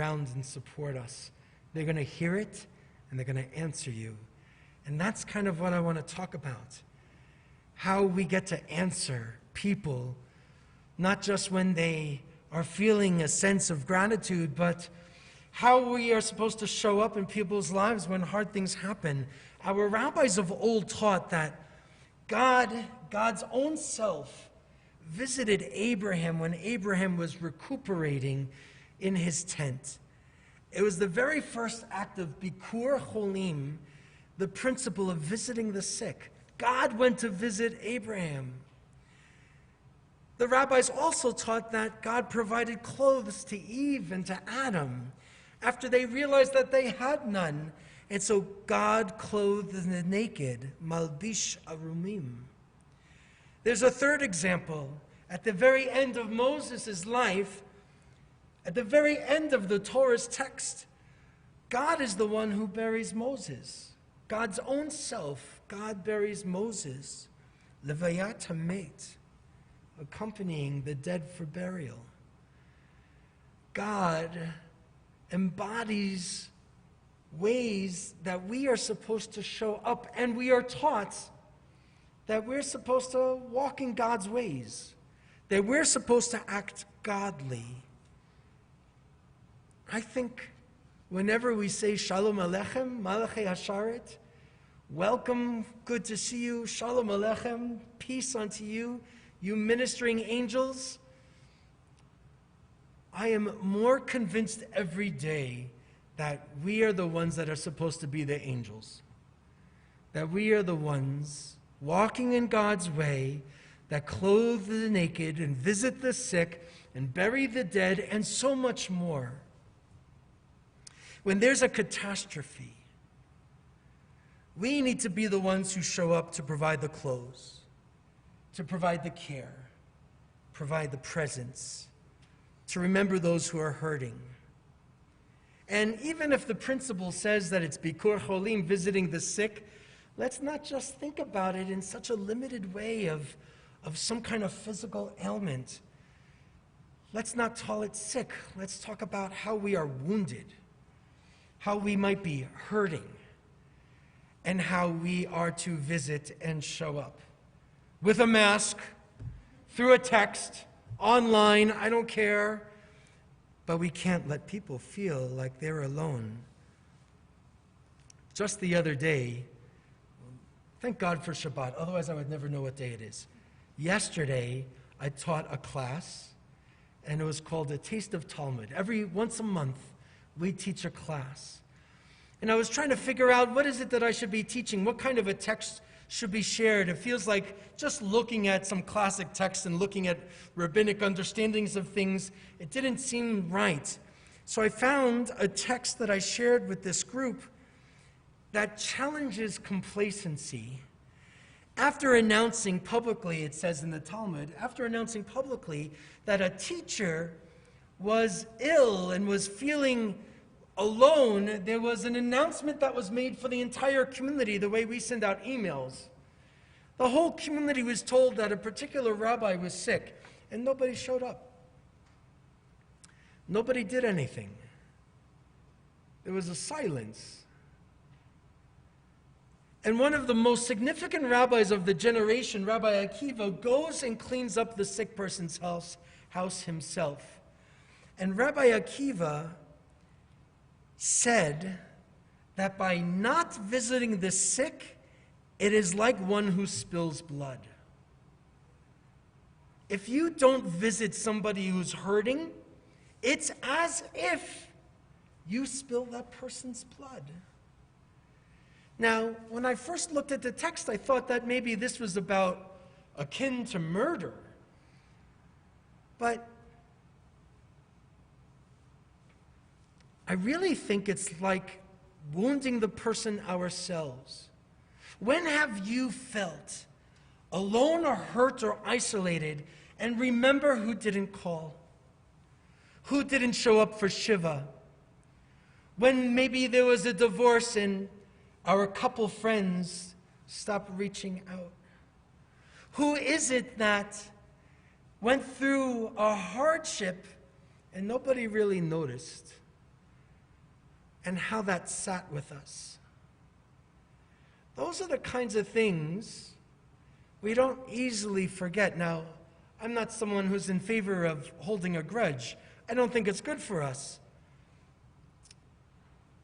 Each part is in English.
around and support us. They're going to hear it, and they're going to answer you. And that's kind of what I want to talk about. How we get to answer people, not just when they are feeling a sense of gratitude, but how we are supposed to show up in people's lives when hard things happen. Our rabbis of old taught that God's own self, visited Abraham when Abraham was recuperating in his tent. It was the very first act of Bikur Cholim, the principle of visiting the sick. God went to visit Abraham. The rabbis also taught that God provided clothes to Eve and to Adam after they realized that they had none. And so God clothed the naked, Malbish Arumim. There's a third example. At the very end of Moses' life, at the very end of the Torah's text, God is the one who buries Moses. God's own self, God buries Moses. Levayat HaMet, accompanying the dead for burial. God embodies ways that we are supposed to show up, and we are taught that we're supposed to walk in God's ways, that we're supposed to act godly. I think whenever we say Shalom Aleichem, Malachei Hasharet, welcome, good to see you, Shalom Aleichem, peace unto you, you ministering angels, I am more convinced every day that we are the ones that are supposed to be the angels. That we are the ones walking in God's way, that clothe the naked and visit the sick and bury the dead and so much more. When there's a catastrophe, we need to be the ones who show up to provide the clothes, to provide the care, provide the presence, to remember those who are hurting. And even if the principle says that it's Bikur Cholim, visiting the sick, let's not just think about it in such a limited way of some kind of physical ailment. Let's not call it sick. Let's talk about how we are wounded, how we might be hurting, and how we are to visit and show up. With a mask, through a text, online, I don't care, but we can't let people feel like they're alone. Just the other day, thank God for Shabbat, otherwise I would never know what day it is. Yesterday, I taught a class, and it was called A Taste of Talmud. Once a month, we teach a class. And I was trying to figure out, what is it that I should be teaching? What kind of a text should be shared? It feels like just looking at some classic texts and looking at rabbinic understandings of things, it didn't seem right. So I found a text that I shared with this group that challenges complacency. After announcing publicly, it says in the Talmud, after announcing publicly that a teacher was ill and was feeling alone, there was an announcement that was made for the entire community, the way we send out emails. The whole community was told that a particular rabbi was sick, and nobody showed up. Nobody did anything. There was a silence. And one of the most significant rabbis of the generation, Rabbi Akiva, goes and cleans up the sick person's house himself. And Rabbi Akiva said that by not visiting the sick, it is like one who spills blood. If you don't visit somebody who's hurting, it's as if you spill that person's blood. Now, when I first looked at the text, I thought that maybe this was about akin to murder. But I really think it's like wounding the person ourselves. When have you felt alone or hurt or isolated and remember who didn't call? Who didn't show up for Shiva? When maybe there was a divorce and our couple friends stopped reaching out? Who is it that went through a hardship and nobody really noticed? and how that sat with us. Those are the kinds of things we don't easily forget. Now, I'm not someone who's in favor of holding a grudge. I don't think it's good for us.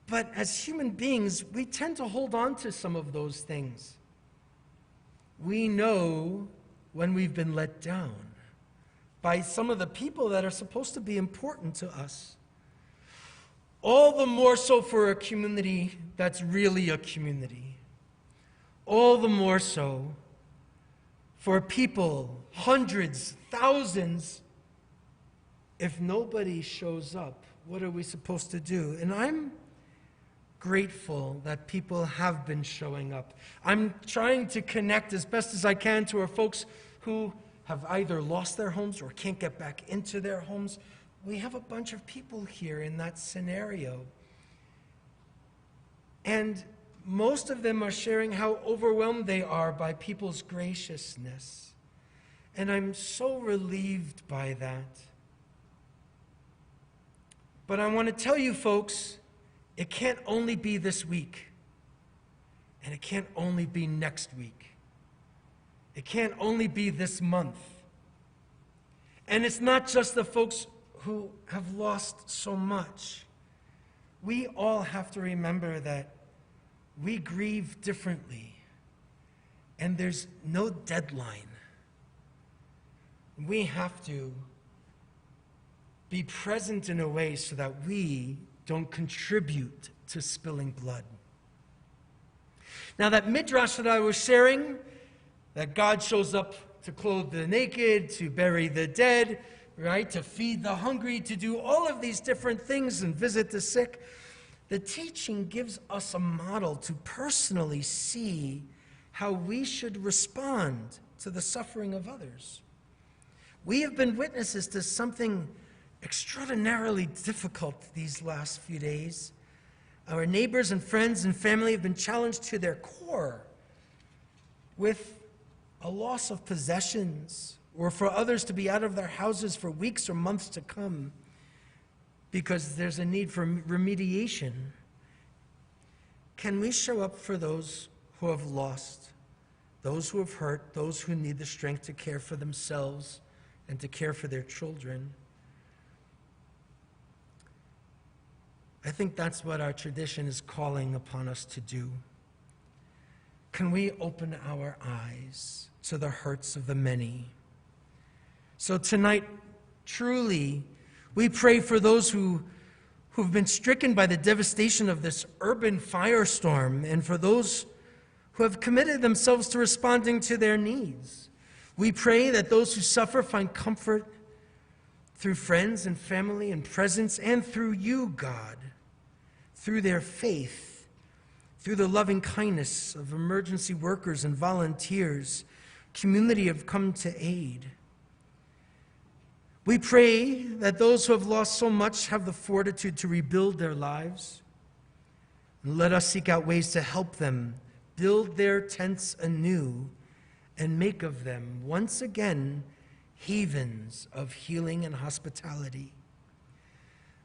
But as human beings, we tend to hold on to some of those things. We know when we've been let down by some of the people that are supposed to be important to us. All the more so for a community that's really a community. All the more so for people, hundreds, thousands. If nobody shows up, what are we supposed to do? And I'm grateful that people have been showing up. I'm trying to connect as best as I can to our folks who have either lost their homes or can't get back into their homes. We have a bunch of people here in that scenario. And most of them are sharing how overwhelmed they are by people's graciousness. And I'm so relieved by that. But I want to tell you folks, it can't only be this week. And it can't only be next week. It can't only be this month. And it's not just the folks who have lost so much. We all have to remember that we grieve differently, and there's no deadline. We have to be present in a way so that we don't contribute to spilling blood. Now, that midrash that I was sharing, that God shows up to clothe the naked, to bury the dead, right, to feed the hungry, to do all of these different things and visit the sick. The teaching gives us a model to personally see how we should respond to the suffering of others. We have been witnesses to something extraordinarily difficult these last few days. Our neighbors and friends and family have been challenged to their core with a loss of possessions, or for others to be out of their houses for weeks or months to come because there's a need for remediation. Can we show up for those who have lost, those who have hurt, those who need the strength to care for themselves and to care for their children? I think that's what our tradition is calling upon us to do. Can we open our eyes to the hurts of the many? So tonight, truly, we pray for those who've been stricken by the devastation of this urban firestorm, and for those who have committed themselves to responding to their needs. We pray that those who suffer find comfort through friends and family and presence, and through you, God, through their faith, through the loving kindness of emergency workers and volunteers. Community have come to aid. We pray that those who have lost so much have the fortitude to rebuild their lives. And let us seek out ways to help them build their tents anew and make of them once again havens of healing and hospitality.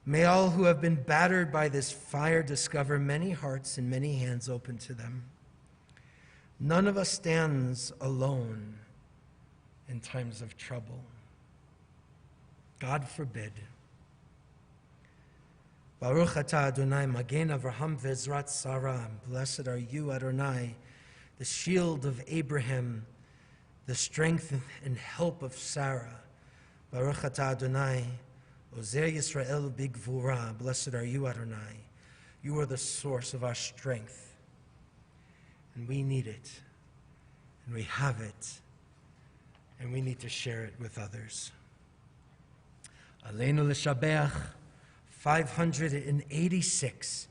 May all who have been battered by this fire discover many hearts and many hands open to them. None of us stands alone in times of trouble. God forbid. Baruch atah Adonai, Magen Avraham ve'ezrat Sarah. Blessed are you, Adonai, the shield of Abraham, the strength and help of Sarah. Baruch atah Adonai, Ozer Yisrael b'gvura. Blessed are you, Adonai. You are the source of our strength, and we need it, and we have it, and we need to share it with others. Aleinu l'shabeach 586.